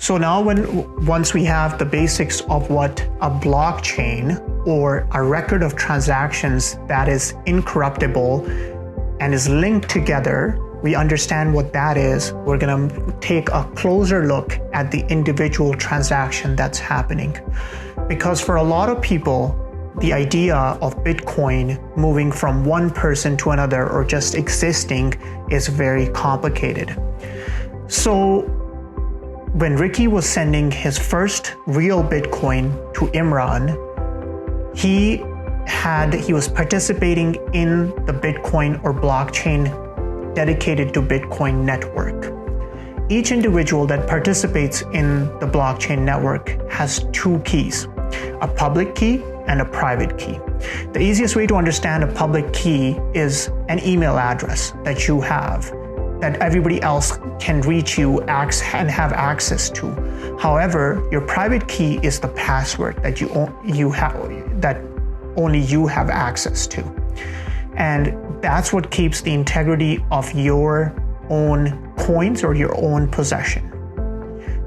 So now once we have the basics of what a blockchain or a record of transactions that is incorruptible and is linked together, we understand what that is, we're going to take a closer look at the individual transaction that's happening. Because for a lot of people, the idea of Bitcoin moving from one person to another or just existing is very complicated. So when Ricky was sending his first real Bitcoin to Imran, he was participating in the Bitcoin or blockchain dedicated to Bitcoin network. Each individual that participates in the blockchain network has two keys, a public key and a private key. The easiest way to understand a public key is an email address that you have, that everybody else can reach you and have access to. However, your private key is the password that that only you have access to. And that's what keeps the integrity of your own coins or your own possession.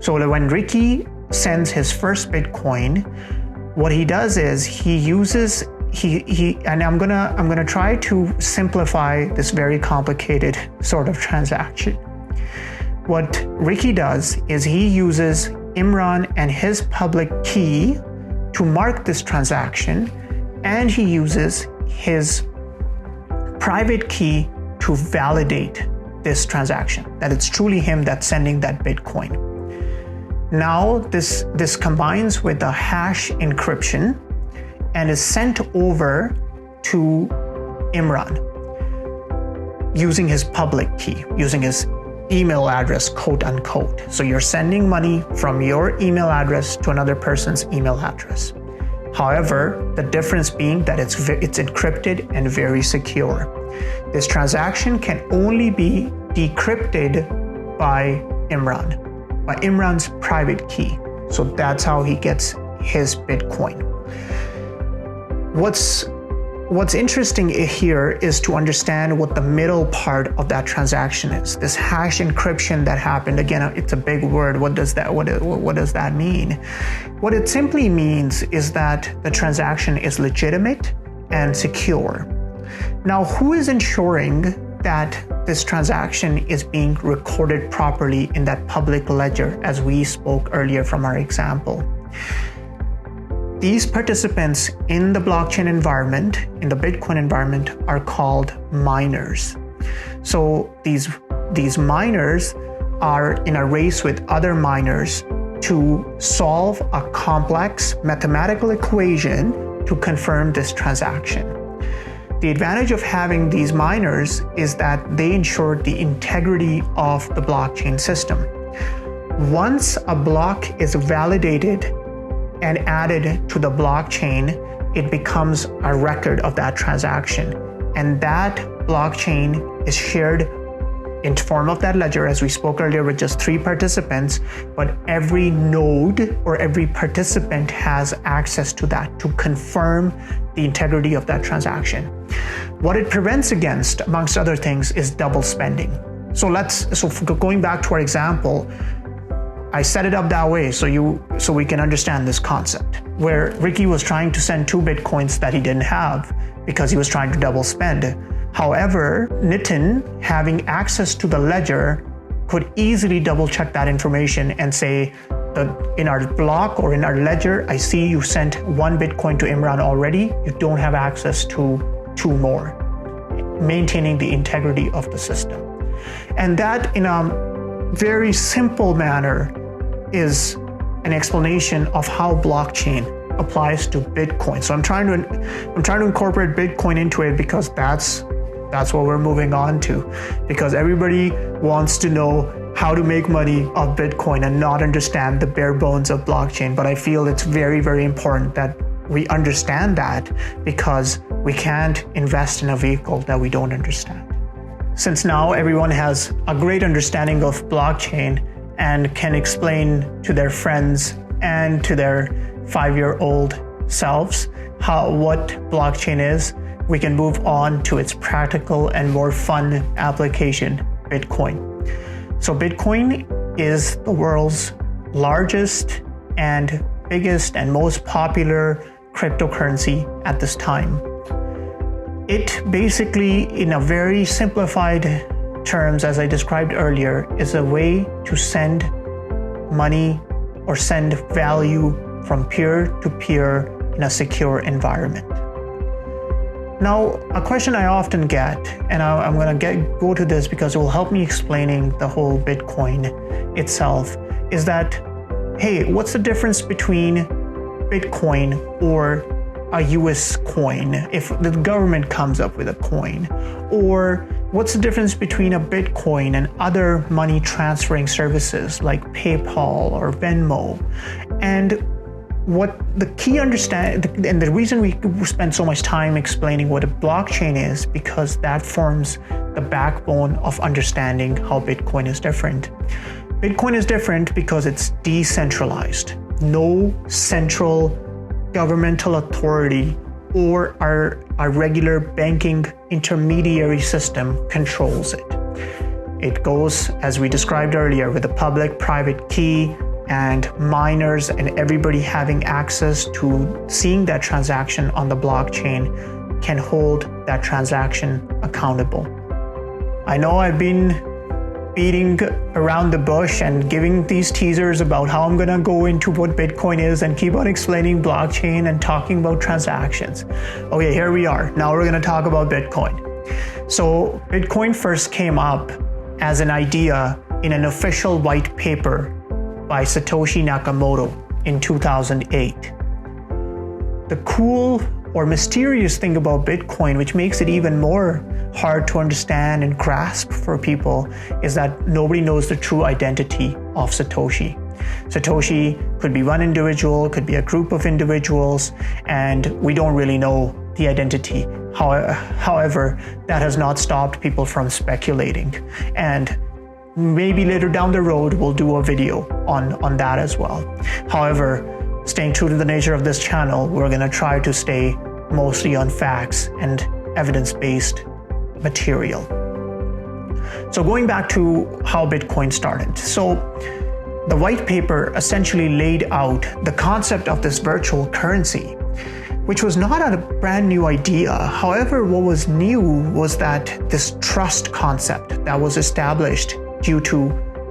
So when Ricky sends his first Bitcoin, what he does is and I'm gonna try to simplify this very complicated sort of transaction. What Ricky does is he uses Imran and his public key to mark this transaction, and he uses his private key to validate this transaction, that it's truly him that's sending that Bitcoin. Now this combines with a hash encryption and is sent over to Imran using his public key, using his email address, quote unquote. So you're sending money from your email address to another person's email address. However, the difference being that it's encrypted and very secure. This transaction can only be decrypted by Imran's private key. So that's how he gets his Bitcoin. What's interesting here is to understand what the middle part of that transaction is. This hash encryption that happened, again, it's a big word. What does that mean? What it simply means is that the transaction is legitimate and secure. Now, who is ensuring that this transaction is being recorded properly in that public ledger, as we spoke earlier from our example? These participants in the blockchain environment, in the Bitcoin environment, are called miners. So these miners are in a race with other miners to solve a complex mathematical equation to confirm this transaction. The advantage of having these miners is that they ensure the integrity of the blockchain system. Once a block is validated and added to the blockchain, it becomes a record of that transaction. And that blockchain is shared in form of that ledger, as we spoke earlier, with just 3 participants, but every node or every participant has access to that to confirm the integrity of that transaction. What it prevents against, amongst other things, is double spending. So going back to our example, I set it up that way so we can understand this concept, where Ricky was trying to send 2 Bitcoins that he didn't have because he was trying to double spend. However, Nitin, having access to the ledger, could easily double check that information and say that in our block or in our ledger, I see you sent 1 Bitcoin to Imran already, you don't have access to 2 more, maintaining the integrity of the system. And that, in a very simple manner, is an explanation of how blockchain applies to Bitcoin. So I'm trying to incorporate Bitcoin into it because that's what we're moving on to, because everybody wants to know how to make money off Bitcoin and not understand the bare bones of blockchain. But I feel it's very, very important that we understand that, because we can't invest in a vehicle that we don't understand. Since now everyone has a great understanding of blockchain and can explain to their friends and to their 5-year-old selves what blockchain is, we can move on to its practical and more fun application, Bitcoin. So Bitcoin is the world's largest and biggest and most popular cryptocurrency at this time. It basically, in a very simplified terms, as I described earlier, is a way to send money or send value from peer to peer in a secure environment. Now, a question I often get, and I'm going to go to this because it will help me explaining the whole Bitcoin itself, is that, hey, what's the difference between Bitcoin or a US coin if the government comes up with a coin? Or what's the difference between a Bitcoin and other money transferring services like PayPal or Venmo? And what the key understand, and the reason we spend so much time explaining what a blockchain is, because that forms the backbone of understanding how Bitcoin is different. Bitcoin is different because it's decentralized. No central governmental authority or our regular banking intermediary system controls it. It goes, as we described earlier, with a public-private key and miners and everybody having access to seeing that transaction on the blockchain can hold that transaction accountable. I know I've been beating around the bush and giving these teasers about how I'm gonna go into what Bitcoin is and keep on explaining blockchain and talking about transactions. Okay, here we are. Now we're gonna talk about Bitcoin. So Bitcoin first came up as an idea in an official white paper by Satoshi Nakamoto in 2008. The cool or mysterious thing about Bitcoin, which makes it even more hard to understand and grasp for people, is that nobody knows the true identity of Satoshi. Satoshi could be one individual, could be a group of individuals, and we don't really know the identity. However, that has not stopped people from speculating. And maybe later down the road, we'll do a video on that as well. However, staying true to the nature of this channel, we're gonna try to stay mostly on facts and evidence-based material. So going back to how Bitcoin started. So the white paper essentially laid out the concept of this virtual currency, which was not a brand new idea. However, what was new was that this trust concept that was established due to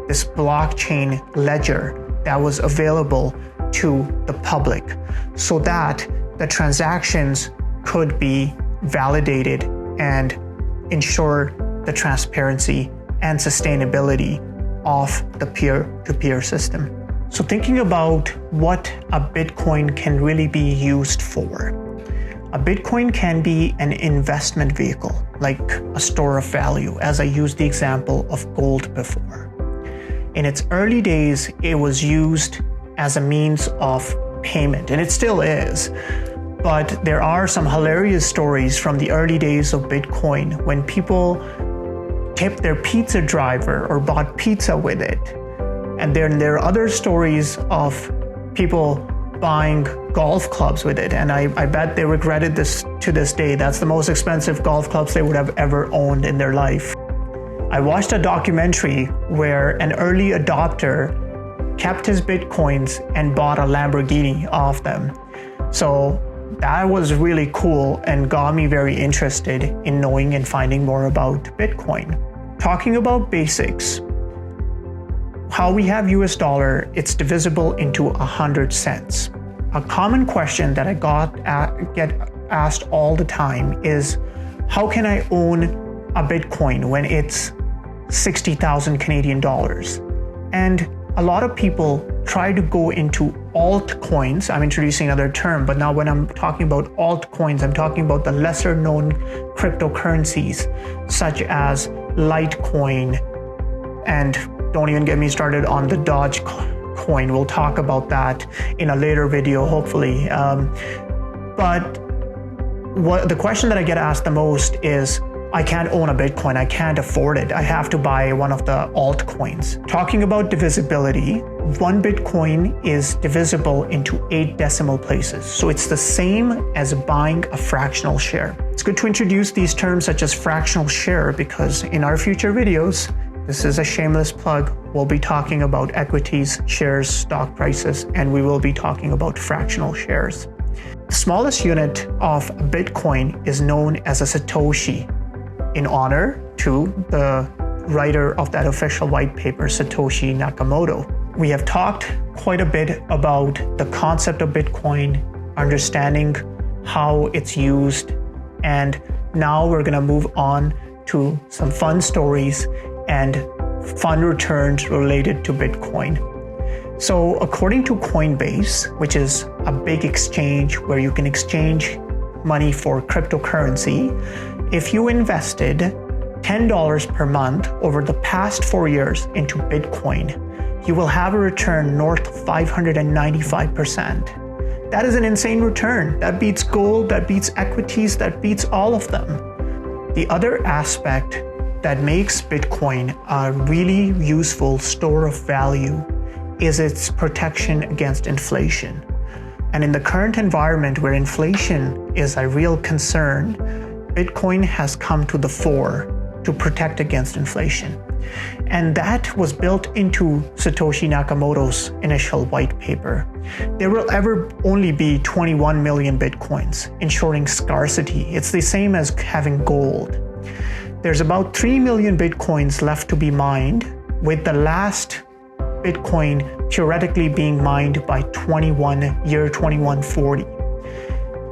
this blockchain ledger that was available to the public, so that the transactions could be validated and ensure the transparency and sustainability of the peer-to-peer system. So thinking about what a Bitcoin can really be used for. A Bitcoin can be an investment vehicle, like a store of value, as I used the example of gold before. In its early days, it was used as a means of payment, and it still is. But there are some hilarious stories from the early days of Bitcoin when people tipped their pizza driver or bought pizza with it. And then there are other stories of people buying golf clubs with it. And I bet they regretted this to this day. That's the most expensive golf clubs they would have ever owned in their life. I watched a documentary where an early adopter kept his Bitcoins and bought a Lamborghini off them. So that was really cool and got me very interested in knowing and finding more about Bitcoin. Talking about basics, how we have US dollar, it's divisible into 100 cents. A common question that I get asked all the time is, how can I own a Bitcoin when it's 60,000 Canadian dollars? And a lot of people try to go into altcoins. I'm introducing another term, but now when I'm talking about altcoins, I'm talking about the lesser known cryptocurrencies such as Litecoin, and don't even get me started on the Dogecoin. We'll talk about that in a later video, hopefully. But the question that I get asked the most is, I can't own a Bitcoin, I can't afford it, I have to buy one of the altcoins. Talking about divisibility, one Bitcoin is divisible into 8 decimal places. So it's the same as buying a fractional share. It's good to introduce these terms such as fractional share because in our future videos, This is a shameless plug. We'll be talking about equities, shares, stock prices, and we will be talking about fractional shares. The smallest unit of Bitcoin is known as a Satoshi, in honor to the writer of that official white paper, Satoshi Nakamoto. We have talked quite a bit about the concept of Bitcoin, understanding how it's used, and now we're going to move on to some fun stories and fun returns related to Bitcoin. So according to Coinbase, which is a big exchange where you can exchange money for cryptocurrency, if you invested $10 per month over the past 4 years into Bitcoin, you will have a return north of 595%. That is an insane return. That beats gold, that beats equities, that beats all of them. The other aspect that makes Bitcoin a really useful store of value is its protection against inflation. And in the current environment where inflation is a real concern, Bitcoin has come to the fore to protect against inflation. And that was built into Satoshi Nakamoto's initial white paper. There will ever only be 21 million Bitcoins, ensuring scarcity. It's the same as having gold. There's about 3 million Bitcoins left to be mined, with the last Bitcoin theoretically being mined by year 2140.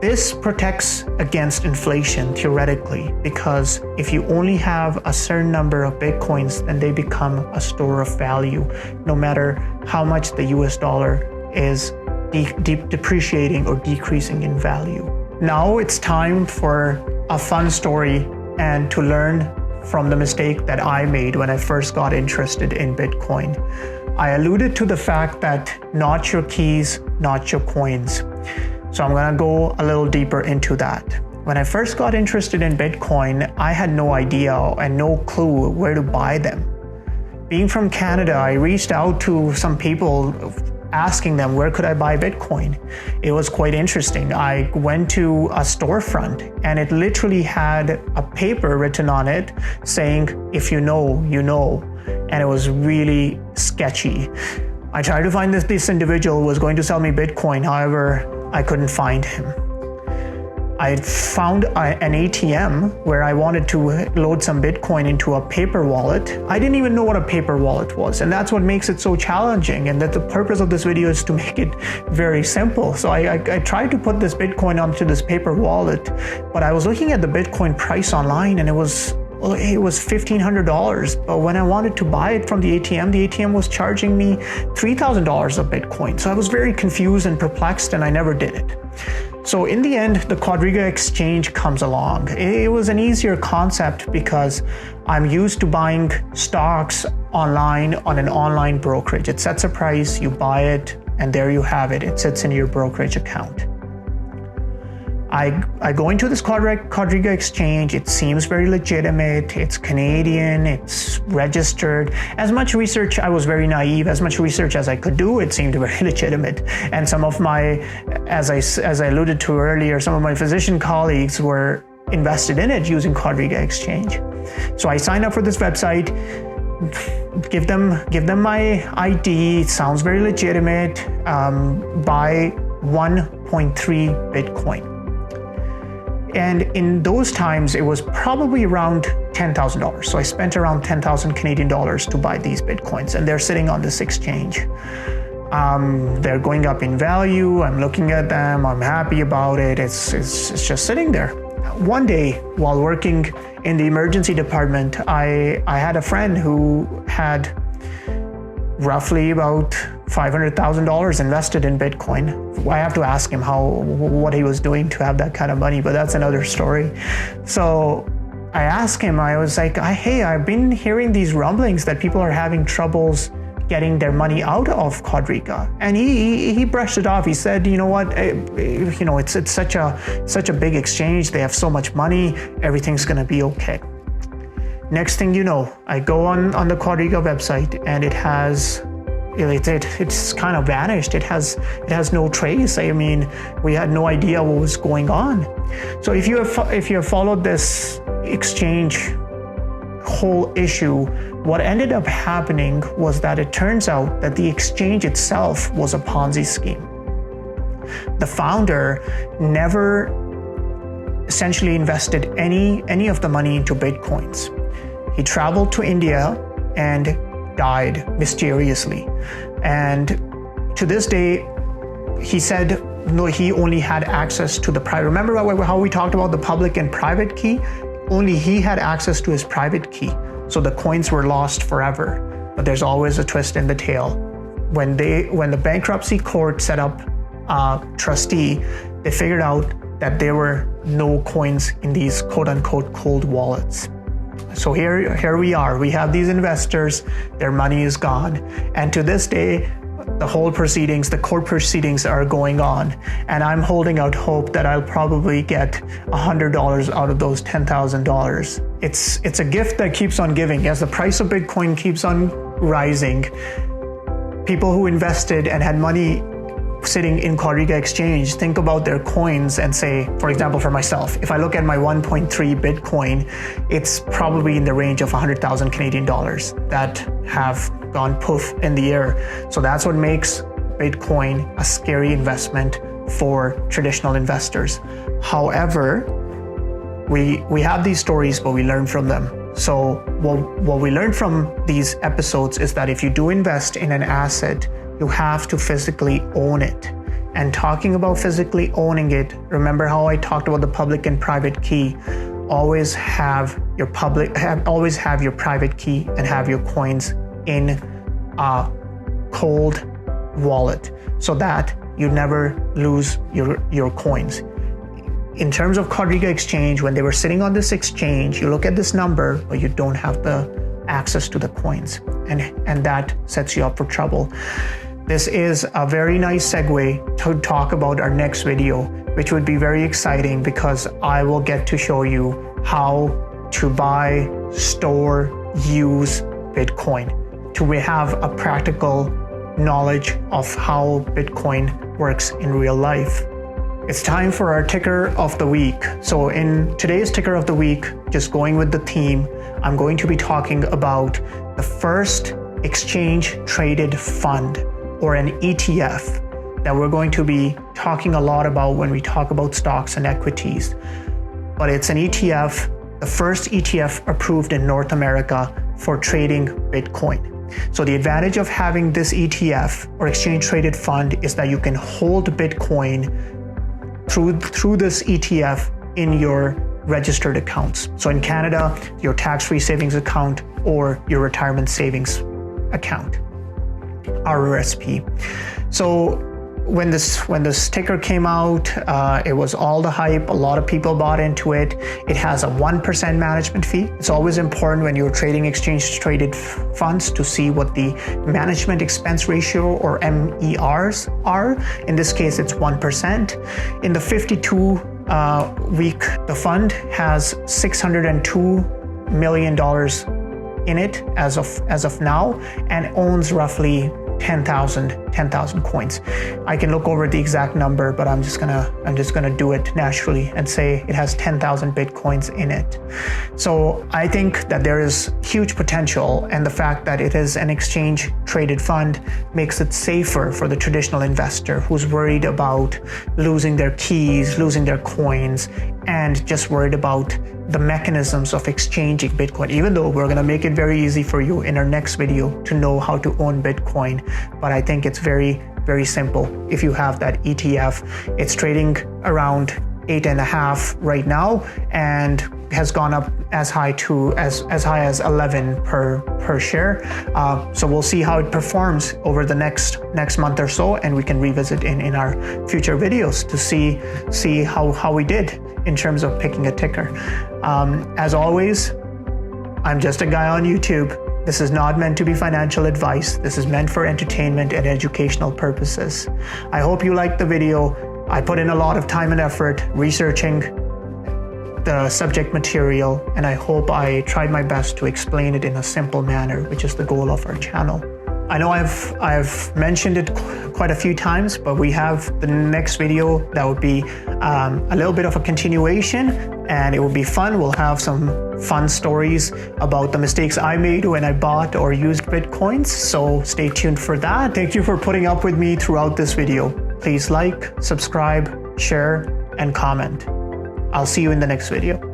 This protects against inflation theoretically, because if you only have a certain number of Bitcoins, then they become a store of value, no matter how much the US dollar is depreciating or decreasing in value. Now it's time for a fun story and to learn from the mistake that I made when I first got interested in Bitcoin. I alluded to the fact that not your keys, not your coins. So I'm gonna go a little deeper into that. When I first got interested in Bitcoin, I had no idea and no clue where to buy them. Being from Canada, I reached out to some people asking them where could I buy Bitcoin. It was quite interesting. I went to a storefront and it literally had a paper written on it saying, if you know, you know. And it was really sketchy. I tried to find this individual who was going to sell me Bitcoin. However, I couldn't find him. I found an ATM where I wanted to load some Bitcoin into a paper wallet. I didn't even know what a paper wallet was, and that's what makes it so challenging, and that the purpose of this video is to make it very simple. So I tried to put this Bitcoin onto this paper wallet, but I was looking at the Bitcoin price online and it was $1,500, but when I wanted to buy it from the ATM was charging me $3,000 of Bitcoin. So I was very confused and perplexed, and I never did it. So in the end, the Quadriga exchange comes along. It was an easier concept because I'm used to buying stocks online on an online brokerage. It sets a price, you buy it, and there you have it. It sits in your brokerage account. I go into this Quadriga exchange. It seems very legitimate. It's Canadian. It's registered. As much research, I was very naive. As much research as I could do, it seemed very legitimate. And some of my, as I alluded to earlier, some of my physician colleagues were invested in it using Quadriga exchange. So I signed up for this website. Give them my ID. It sounds very legitimate. Buy 1.3 Bitcoin. And in those times, it was probably around $10,000. So I spent around 10,000 Canadian dollars to buy these Bitcoins, and they're sitting on this exchange. They're going up in value. I'm looking at them. I'm happy about it. It's just sitting there. One day, while working in the emergency department, I had a friend who had roughly about $500,000 invested in Bitcoin. I have to ask him what he was doing to have that kind of money, but that's another story. So I asked him, I was like, hey, I've been hearing these rumblings that people are having troubles getting their money out of Quadriga. And he brushed it off. He said, you know what, it's such a big exchange. They have so much money. Everything's gonna be okay. Next thing you know, I go on the Quadriga website and it's kind of vanished. It has no trace. I mean, we had no idea what was going on. So if you have followed this exchange whole issue, what ended up happening was that it turns out that the exchange itself was a Ponzi scheme. The founder never essentially invested any of the money into Bitcoins. He traveled to India and died mysteriously. And to this day, he said no, he only had access to the private. Remember how we talked about the public and private key? Only he had access to his private key. So the coins were lost forever. But there's always a twist in the tail. When the bankruptcy court set up a trustee, they figured out that there were no coins in these quote-unquote cold wallets. So here we are. We have these investors, their money is gone. And to this day, the whole proceedings, the court proceedings are going on. And I'm holding out hope that I'll probably get $100 out of those $10,000. It's a gift that keeps on giving. As the price of Bitcoin keeps on rising, people who invested and had money sitting in Quadriga Exchange think about their coins and say, for example, for myself, if I look at my 1.3 Bitcoin, it's probably in the range of 100,000 Canadian dollars that have gone poof in the air. So that's what makes Bitcoin a scary investment for traditional investors. However, we have these stories, but we learn from them. So what we learned from these episodes is that if you do invest in an asset, you have to physically own it. And talking about physically owning it, remember how I talked about the public and private key? Always have your private key and have your coins in a cold wallet so that you never lose your coins. In terms of Quadriga Exchange, when they were sitting on this exchange, you look at this number, but you don't have the access to the coins, and that sets you up for trouble. This is a very nice segue to talk about our next video, which would be very exciting because I will get to show you how to buy, store, use Bitcoin, to have a practical knowledge of how Bitcoin works in real life. It's time for our ticker of the week. So in today's ticker of the week, just going with the theme, I'm going to be talking about the first exchange traded fund, or an ETF, that we're going to be talking a lot about when we talk about stocks and equities. But it's an ETF, the first ETF approved in North America for trading Bitcoin. So the advantage of having this ETF or exchange traded fund is that you can hold Bitcoin through this ETF in your registered accounts. So in Canada, your tax-free savings account or your retirement savings account, RRSP. So when this ticker came out, it was all the hype. A lot of people bought into it. It has a 1% management fee. It's always important when you're trading exchange traded funds to see what the management expense ratio, or MERs, are. In this case, it's 1%. In the 52 week, the fund has $602 million in it as of now, and owns roughly 10,000 coins. I can look over the exact number, but I'm just gonna do it naturally and say it has 10,000 Bitcoins in it. So I think that there is huge potential, and the fact that it is an exchange traded fund makes it safer for the traditional investor who's worried about losing their keys, losing their coins, and just worried about the mechanisms of exchanging Bitcoin, even though we're going to make it very easy for you in our next video to know how to own Bitcoin. But I think it's very, very simple. If you have that ETF, it's trading around 8.5 right now, and has gone up as high as 11 per share. So we'll see how it performs over the next month or so, and we can revisit in our future videos to see how we did in terms of picking a ticker. As always, I'm just a guy on YouTube. This is not meant to be financial advice. This is meant for entertainment and educational purposes. I hope you liked the video. I put in a lot of time and effort researching the subject material, and I hope I tried my best to explain it in a simple manner, which is the goal of our channel. I know I've mentioned it quite a few times, but we have the next video that would be a little bit of a continuation, and it will be fun. We'll have some fun stories about the mistakes I made when I bought or used Bitcoins. So stay tuned for that. Thank you for putting up with me throughout this video. Please like, subscribe, share, and comment. I'll see you in the next video.